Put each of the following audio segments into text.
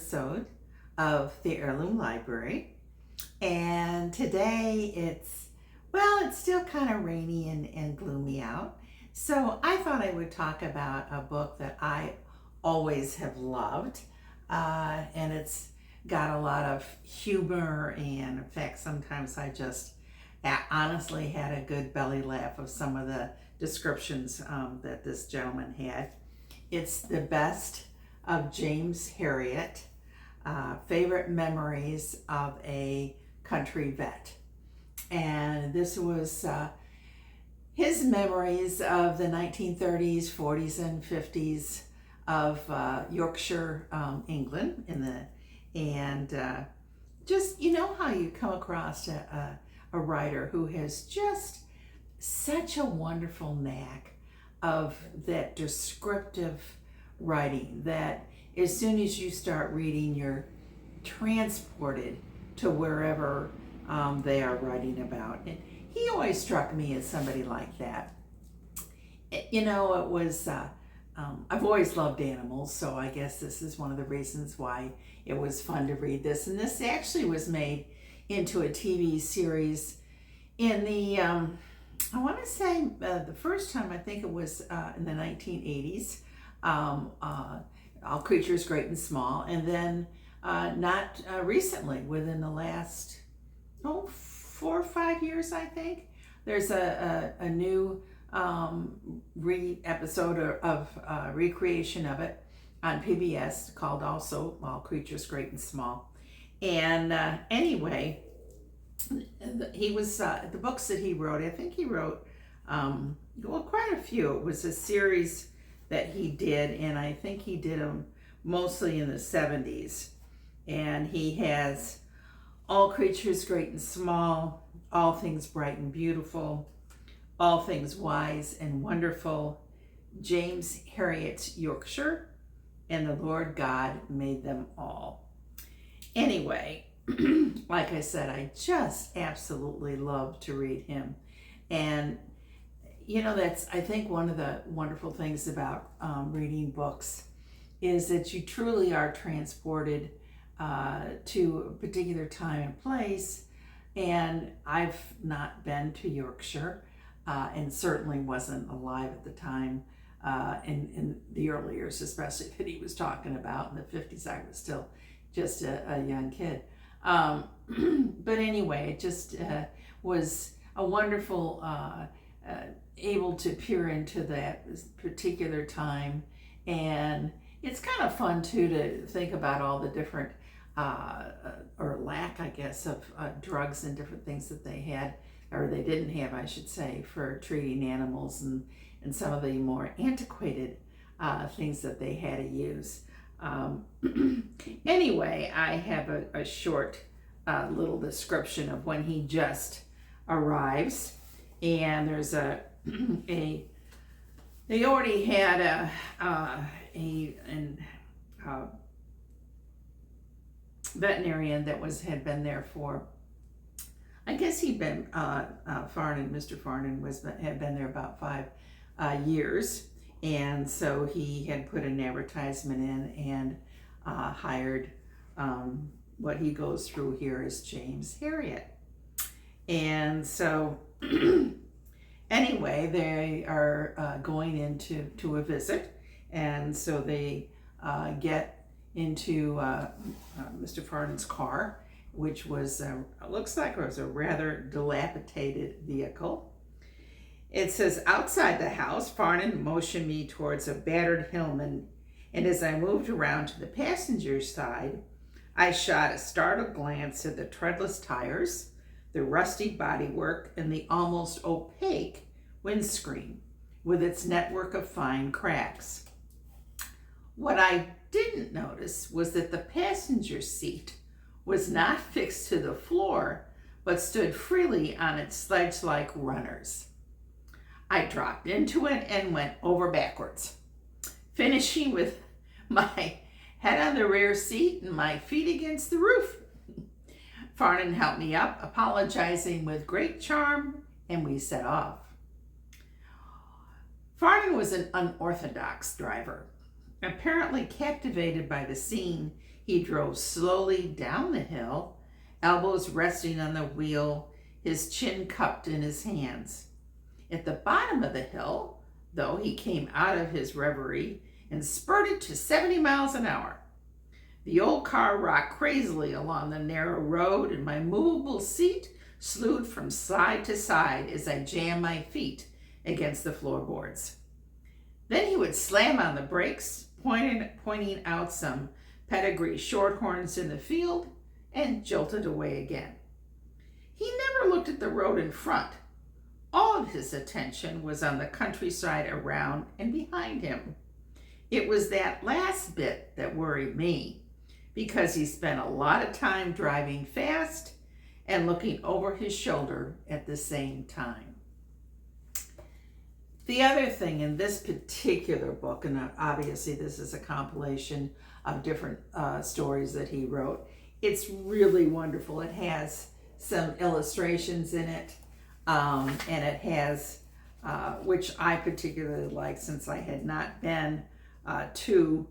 episode of the Heirloom Library. And today it's still kind of rainy and gloomy out. So I thought I would talk about a book that I always have loved. And it's got a lot of humor, and in fact, sometimes I just honestly had a good belly laugh of some of the descriptions that this gentleman had. It's The Best of James Herriot, Favorite Memories of a Country Vet. And this was his memories of the 1930s, 40s, and 50s of Yorkshire, England, just, you know how you come across a writer who has just such a wonderful knack of that descriptive writing that as soon as you start reading, you're transported to wherever they are writing about. And he always struck me as somebody like that. You know, it was, I've always loved animals, so I guess this is one of the reasons why it was fun to read this. And this actually was made into a TV series in the, I want to say the first time, I think it was in the 1980s, All Creatures Great and Small, and then not recently, within the last 4 or 5 years, I think, there's a new episode of recreation of it on PBS called also All Creatures Great and Small. And anyway, he was the books that he wrote. I think he wrote quite a few. It was a series that he did, and I think he did them mostly in the 70s. And he has All Creatures Great and Small, All Things Bright and Beautiful, All Things Wise and Wonderful, James Herriot's Yorkshire, and The Lord God Made Them All. Anyway, like I said, I just absolutely love to read him. And, you know, that's, I think, one of the wonderful things about reading books is that you truly are transported to a particular time and place. And I've not been to Yorkshire and certainly wasn't alive at the time in the early years, especially that he was talking about. In the 50s, I was still just a young kid. But anyway, it just was a wonderful, able to peer into that particular time. And it's kind of fun too to think about all the different, or lack, I guess, of drugs and different things that they had, or they didn't have, I should say, for treating animals, and some of the more antiquated things that they had to use. Anyway, I have a short little description of when he just arrives, and there's they already had a veterinarian that had been there for, I guess he'd been Mr. Farnan had been there about 5 years. And so he had put an advertisement in and hired what he goes through here is James Herriot. And so anyway, they are going into a visit. And so they get into Mr. Farnan's car, which was, looks like it was a rather dilapidated vehicle. It says, outside the house, Farnan motioned me towards a battered Hillman, and as I moved around to the passenger side, I shot a startled glance at the treadless tires, the rusty bodywork, and the almost opaque windscreen with its network of fine cracks. What I didn't notice was that the passenger seat was not fixed to the floor, but stood freely on its sledge-like runners. I dropped into it and went over backwards, finishing with my head on the rear seat and my feet against the roof. Farnan helped me up, apologizing with great charm, and we set off. Farnan was an unorthodox driver. Apparently captivated by the scene, He drove slowly down the hill, elbows resting on the wheel, his chin cupped in his hands. At the bottom of the hill, though, he came out of his reverie and spurted to 70 miles an hour. The old car rocked crazily along the narrow road, and my movable seat slewed from side to side as I jammed my feet against the floorboards. Then he would slam on the brakes, pointing out some pedigree shorthorns in the field, and jolted away again. He never looked at the road in front. All of his attention was on the countryside around and behind him. It was that last bit that worried me, because he spent a lot of time driving fast and looking over his shoulder at the same time. The other thing in this particular book, and obviously this is a compilation of different stories that he wrote, it's really wonderful. It has some illustrations in it, and it has, which I particularly like since I had not been to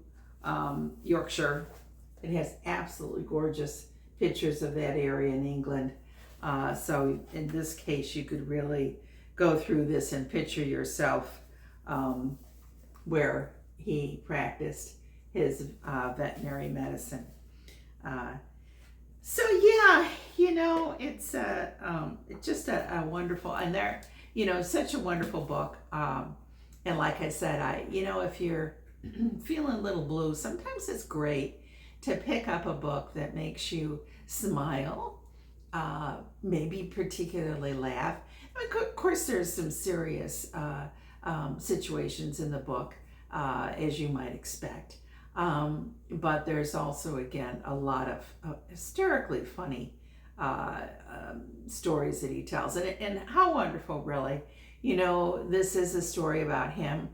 Yorkshire. It has absolutely gorgeous pictures of that area in England. So in this case, you could really go through this and picture yourself where he practiced his veterinary medicine. So yeah, it's just a wonderful, and there, such a wonderful book. And like I said, if you're feeling a little blue, sometimes it's great to pick up a book that makes you smile, maybe particularly laugh. Of course, there's some serious situations in the book, as you might expect. But there's also, again, a lot of hysterically funny stories that he tells. And how wonderful, really. This is a story about him,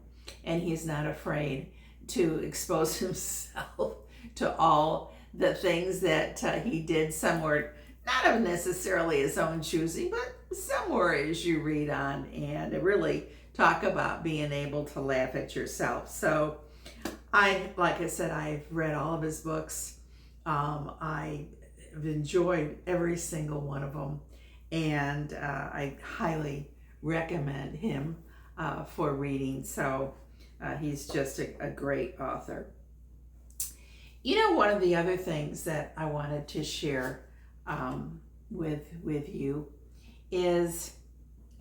and he's not afraid to expose himself to all the things that he did. Some were not of necessarily his own choosing, but somewhere as you read on and really talk about being able to laugh at yourself. So like I said, I've read all of his books. I've enjoyed every single one of them, and I highly recommend him for reading. So he's just a great author. One of the other things that I wanted to share with you is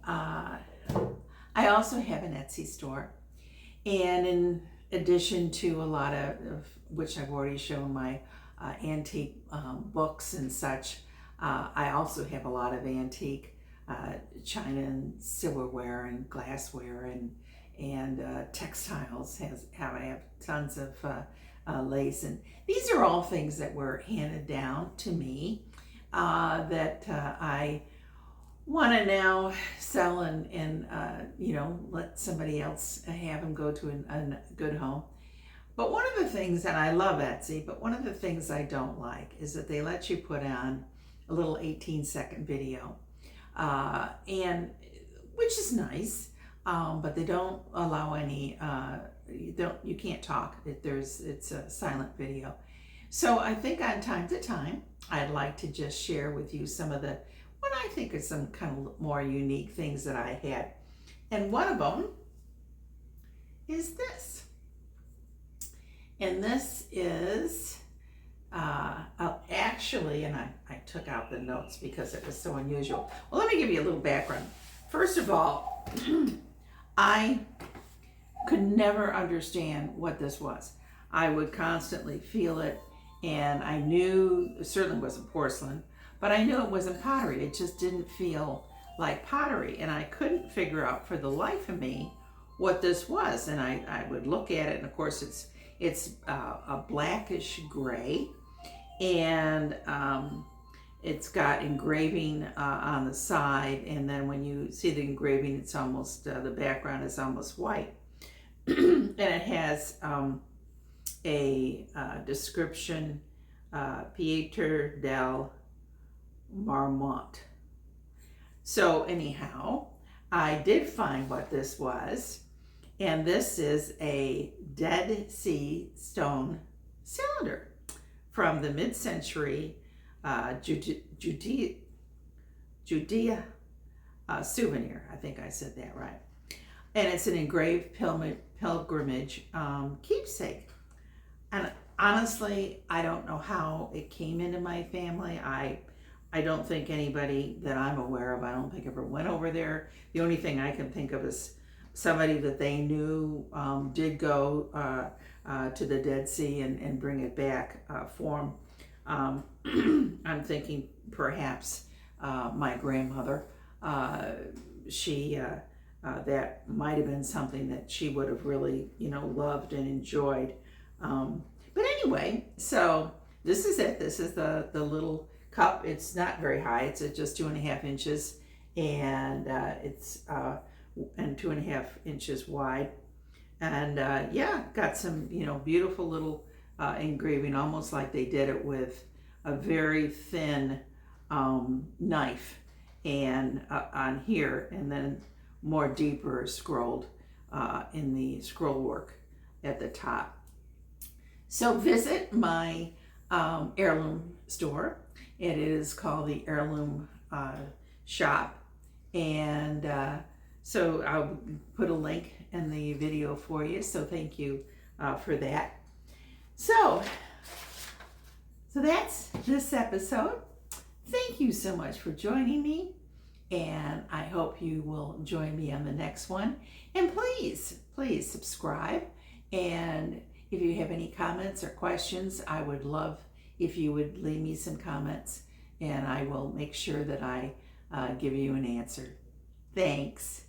I also have an Etsy store, and in addition to a lot of which I've already shown my antique books and such, I also have a lot of antique china and silverware and glassware and textiles. I have tons of lace, and these are all things that were handed down to me that I want to now sell and let somebody else have them go to a good home. But one of the things, and I love Etsy, but one of the things I don't like is that they let you put on a little 18-second video, and which is nice, but they don't allow any. You can't talk. It's a silent video. So I think on time to time, I'd like to just share with you some of what I think are some kind of more unique things that I had. And one of them is this. And this is actually, and I took out the notes because it was so unusual. Well, let me give you a little background. First of all, I could never understand what this was. I would constantly feel it, and I knew it certainly wasn't porcelain, but I knew it wasn't pottery. It just didn't feel like pottery, and I couldn't figure out for the life of me what this was. And I would look at it, and of course it's a blackish gray, and it's got engraving on the side, and then when you see the engraving, it's almost the background is almost white. And it has a description, Pieter del Marmont. So anyhow, I did find what this was, and this is a Dead Sea stone cylinder from the mid-century Judea Souvenir. I think I said that right. And it's an engraved pilgrimage keepsake. And honestly, I don't know how it came into my family. I don't think anybody that I'm aware of, I don't think ever went over there. The only thing I can think of is somebody that they knew did go to the Dead Sea and bring it back for them. I'm thinking perhaps my grandmother. She that might have been something that she would have really, loved and enjoyed. But anyway, so this is it. This is the little cup. It's not very high. It's at just 2.5 inches, and it's and 2.5 inches wide. And yeah, got some beautiful little engraving, almost like they did it with a very thin knife, and on here, and then more deeper scrolled in the scroll work at the top. So visit my heirloom store. It is called the Heirloom Shop, and so I'll put a link in the video for you. So thank you for that. So that's this episode. Thank you so much for joining me, and I hope you will join me on the next one. And please subscribe. And if you have any comments or questions, I would love if you would leave me some comments, and I will make sure that I give you an answer. Thanks.